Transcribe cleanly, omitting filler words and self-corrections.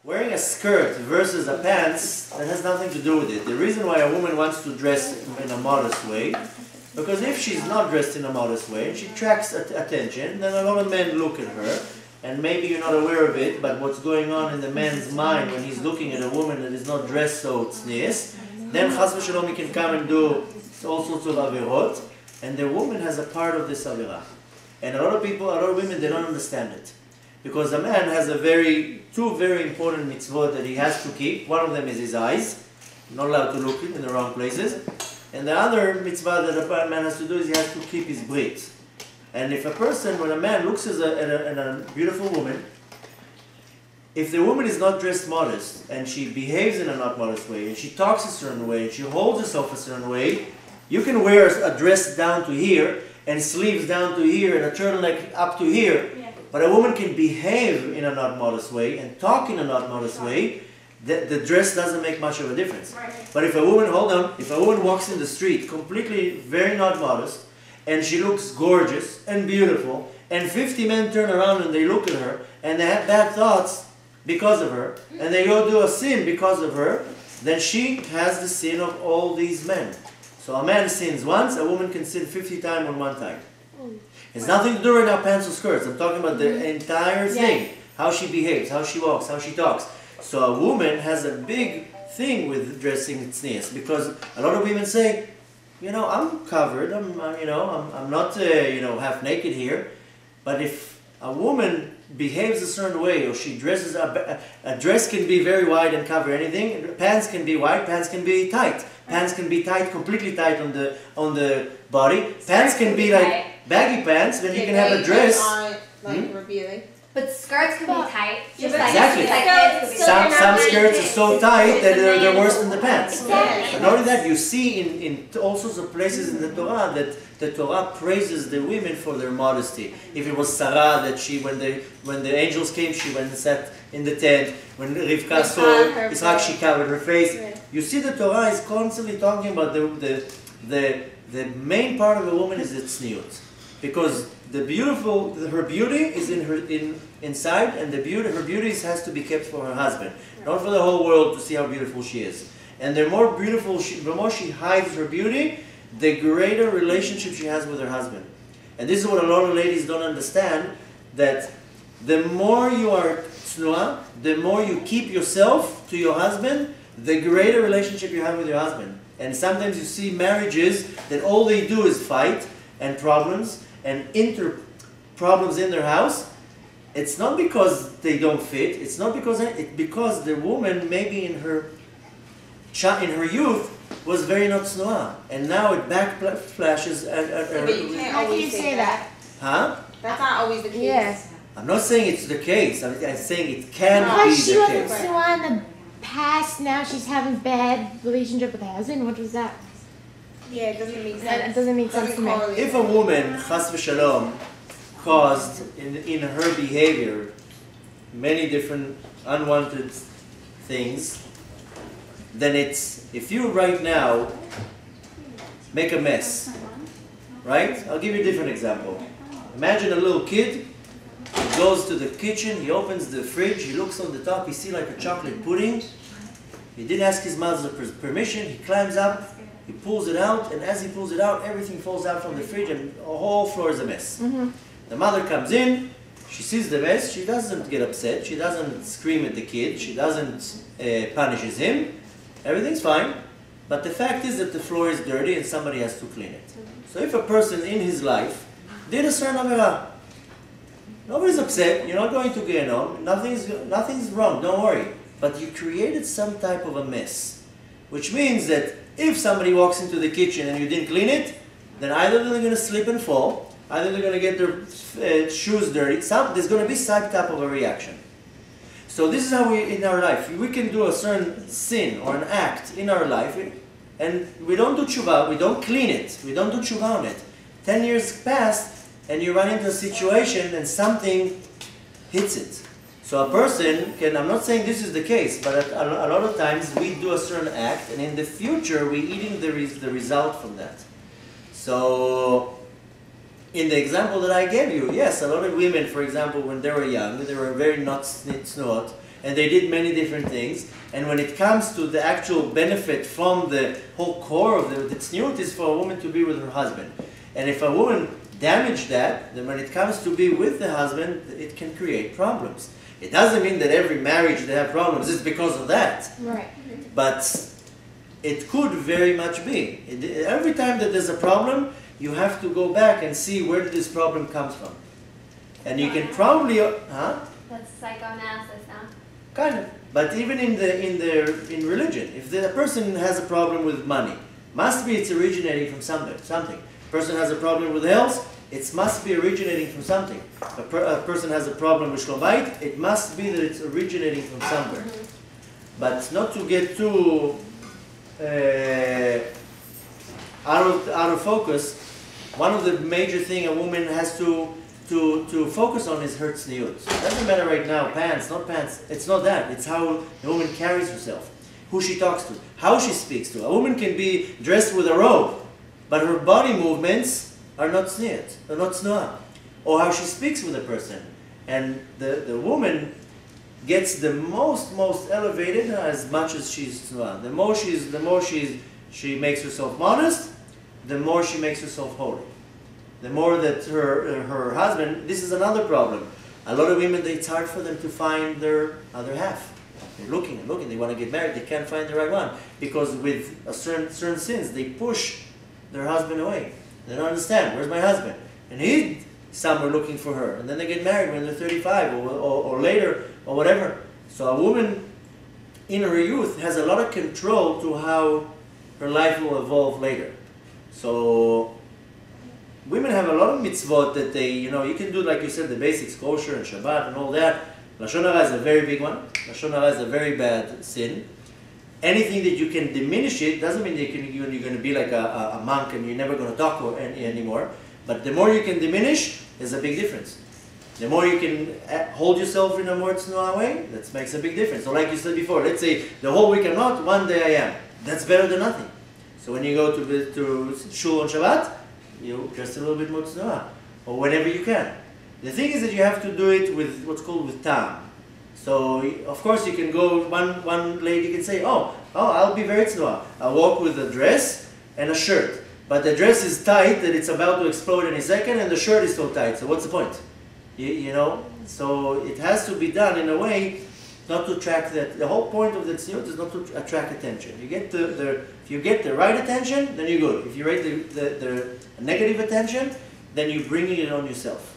wearing a skirt versus a pants, that has nothing to do with it. The reason why a woman wants to dress in a modest way, because if she's not dressed in a modest way and she attracts attention, then a lot of men look at her, and maybe you're not aware of it, but what's going on in the man's mind when he's looking at a woman that is not dressed so tznius, then chas v'shalom he can come and do all sorts of avirot, and the woman has a part of this avirah. And a lot of people, a lot of women, they don't understand it. Because a man has two very important mitzvot that he has to keep. One of them is his eyes, not allowed to look in the wrong places. And the other mitzvah that a man has to do is he has to keep his brit. And if a person, when a man looks at a beautiful woman, if the woman is not dressed modest, and she behaves in a not modest way, and she talks a certain way, and she holds herself a certain way, you can wear a dress down to here, and sleeves down to here, and a turtleneck up to here, but a woman can behave in a not modest way, and talk in a not modest way, the dress doesn't make much of a difference. But if a woman, if a woman walks in the street completely very not modest, and she looks gorgeous and beautiful, and 50 men turn around and they look at her, and they have bad thoughts because of her, and they go do a sin because of her, then she has the sin of all these men. So a man sins once, a woman can sin 50 times on one time. It's nothing to do right now pants or skirts. I'm talking about the entire thing. How she behaves, how she walks, how she talks. So a woman has a big thing with dressing tznius, because a lot of women say, you know, I'm covered, I'm not, half naked here. But if a woman behaves a certain way, or she dresses, a dress can be very wide and cover anything. Pants can be wide, pants can be tight. Pants can be tight, completely tight on the body. Pants can be like baggy pants, then you can have a dress. Revealing. But skirts can be tight. Just Exactly. Some skirts are so tight that they're worse than the pants. But not only that, you see in all sorts of places in the Torah that the Torah praises the women for their modesty. If it was Sarah, that she, when the angels came, she went and sat in the tent. When Rivka saw Yitzhak, she covered her face. You see, the Torah is constantly talking about the main part of a woman is its tzniut, because her beauty is inside, and her beauty has to be kept for her husband, not for the whole world to see how beautiful she is. And the more she hides her beauty, the greater relationship she has with her husband. And this is what a lot of ladies don't understand, that the more you are tznuah, the more you keep yourself to your husband, the greater relationship you have with your husband. And sometimes you see marriages that all they do is fight and problems and problems in their house. It's not because they don't fit. It's not because because the woman maybe in her youth was very not tznuah, and now it backflashes at her. But you can't always say that. Huh? That's not always the case. Yes. I'm not saying it's the case. I'm saying it can be Because she the wasn't case. tznuah in the past, now she's having bad relationship with her husband. What was that? Yeah, it doesn't make sense. That doesn't make sense to me. If a woman, chas v'shalom, caused in her behavior many different unwanted things, then if you right now make a mess, right? I'll give you a different example. Imagine a little kid, he goes to the kitchen, he opens the fridge, he looks on the top, he sees like a chocolate pudding. He didn't ask his mother's permission, he climbs up, he pulls it out, and as he pulls it out, everything falls out from the fridge and the whole floor is a mess. The mother comes in, she sees the mess, she doesn't get upset, she doesn't scream at the kid, she doesn't punishes him, everything's fine. But the fact is that the floor is dirty and somebody has to clean it. So if a person in his life did a certain averah, nobody's upset, you're not going to Gehenom, nothing's wrong, don't worry. But you created some type of a mess, which means that if somebody walks into the kitchen and you didn't clean it, then either they're going to slip and fall, either they're going to get their shoes dirty, there's going to be some type of a reaction. So this is how in our life, we can do a certain sin or an act in our life, and we don't do tshuva, we don't clean it, we don't do tshuva on it. 10 years pass, and you run into a situation and something hits it. So a person can, I'm not saying this is the case, but a lot of times we do a certain act, and in the future we're eating the result from that. So in the example that I gave you, yes, a lot of women, for example, when they were young, they were very not tznuot, and they did many different things. And when it comes to the actual benefit from the whole core of the tzniut is for a woman to be with her husband. And if a woman damaged that, then when it comes to be with the husband, it can create problems. It doesn't mean that every marriage they have problems is because of that. Right. But it could very much be. Every time that there's a problem, you have to go back and see where did this problem comes from. And you can probably, That's psychoanalysis, huh? kind of. But even in religion, if the person has a problem with money, must be it's originating from something. Person has a problem with health, it must be originating from something. A person has a problem with shlom bayit, it must be that it's originating from somewhere. But not to get too out of focus, one of the major things a woman has to focus on is her tzniut. It doesn't matter right now, pants, not pants, it's not that. It's how the woman carries herself, who she talks to, how she speaks to. A woman can be dressed with a robe, but her body movements are not tzniut, or not tznuah. Or how she speaks with a person. And the woman gets the most elevated as much as she's tznuah. The more she makes herself modest, the more she makes herself holy. The more that her husband, this is another problem. A lot of women, it's hard for them to find their other half. They're looking and looking, they want to get married, they can't find the right one. Because with a certain sins, they push their husband away. They don't understand, where's my husband? And he's somewhere looking for her. And then they get married when they're 35 or later or whatever. So a woman in her youth has a lot of control to how her life will evolve later. So women have a lot of mitzvot that they, you can do, like you said, the basics, kosher and Shabbat and all that. Lashon hara is a very big one. Lashon hara is a very bad sin. Anything that you can diminish it doesn't mean that you're going to be like a monk and you're never going to talk anymore. But the more you can diminish, there's a big difference. The more you can hold yourself in a more tznuah way, that makes a big difference. So like you said before, let's say the whole week I'm not, one day I am. That's better than nothing. So when you go to shul on Shabbat, you dress a little bit more tznuah, or whenever you can. The thing is that you have to do it with what's called with tam. So of course you can go, one lady can say, oh, I'll be very tznuah. I'll walk with a dress and a shirt. But the dress is tight that it's about to explode any second, and the shirt is so tight. So what's the point? So it has to be done in a way not to attract that. The whole point of the tzniut is not to attract attention. You get if you get the right attention, then you're good. If you rate the negative attention, then you're bringing it on yourself.